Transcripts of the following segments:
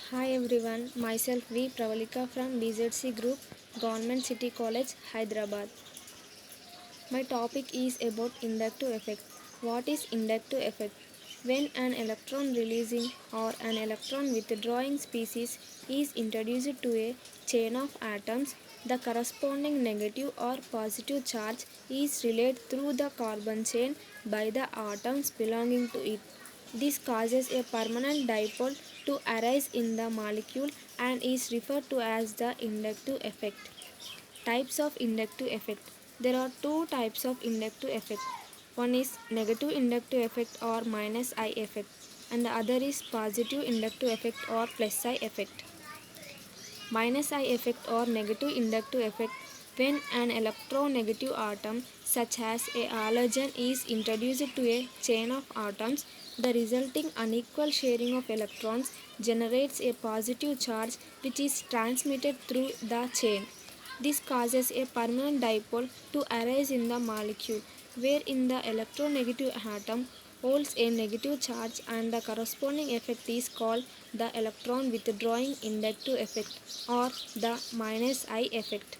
Hi everyone, myself V. Pravalika from BZC Group, Government City College, Hyderabad. My topic is about inductive effect. What is inductive effect? When an electron releasing or an electron withdrawing species is introduced to a chain of atoms, the corresponding negative or positive charge is relayed through the carbon chain by the atoms belonging to it. This causes a permanent dipole to arise in the molecule and is referred to as the inductive effect. Types of inductive effect. There are two types of inductive effect. One is negative inductive effect or minus I effect, and the other is positive inductive effect or plus I effect. Minus I effect or negative inductive effect: when an electronegative atom such as a halogen is introduced to a chain of atoms, the resulting unequal sharing of electrons generates a positive charge which is transmitted through the chain. This causes a permanent dipole to arise in the molecule, wherein the electronegative atom holds a negative charge, and the corresponding effect is called the electron withdrawing inductive effect or the minus I effect.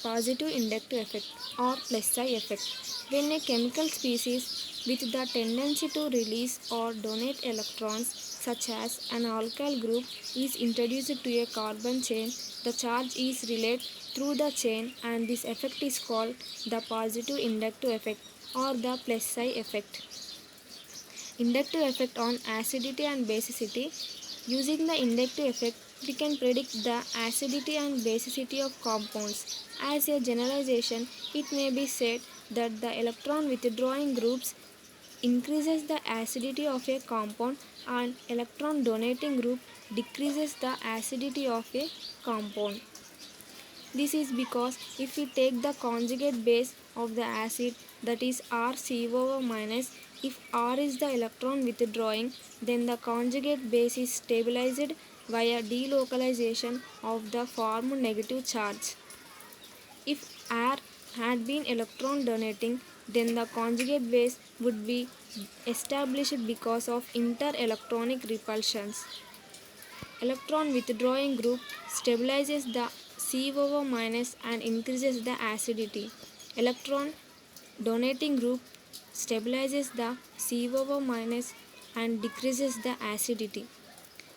Positive inductive effect or plus I effect: when a chemical species with the tendency to release or donate electrons, such as an alkyl group, is introduced to a carbon chain, the charge is relayed through the chain, and this effect is called the positive inductive effect or the plus I effect. Inductive effect on acidity and basicity. Using the inductive effect, we can predict the acidity and basicity of compounds. As a generalization, it may be said that the electron withdrawing groups increases the acidity of a compound and electron donating group decreases the acidity of a compound. This is because if we take the conjugate base of the acid, that is RCOO minus, if R is the electron withdrawing, then the conjugate base is stabilized via delocalization of the formed negative charge. If R had been electron donating, then the conjugate base would be established because of interelectronic repulsions. Electron withdrawing group stabilizes the COO minus and increases the acidity. Electron donating group stabilizes the COO minus and decreases the acidity.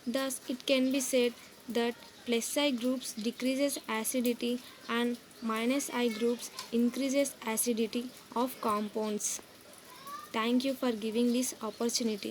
Thus, it can be said that plus I groups decreases acidity and minus I groups increases acidity of compounds. Thank you for giving this opportunity.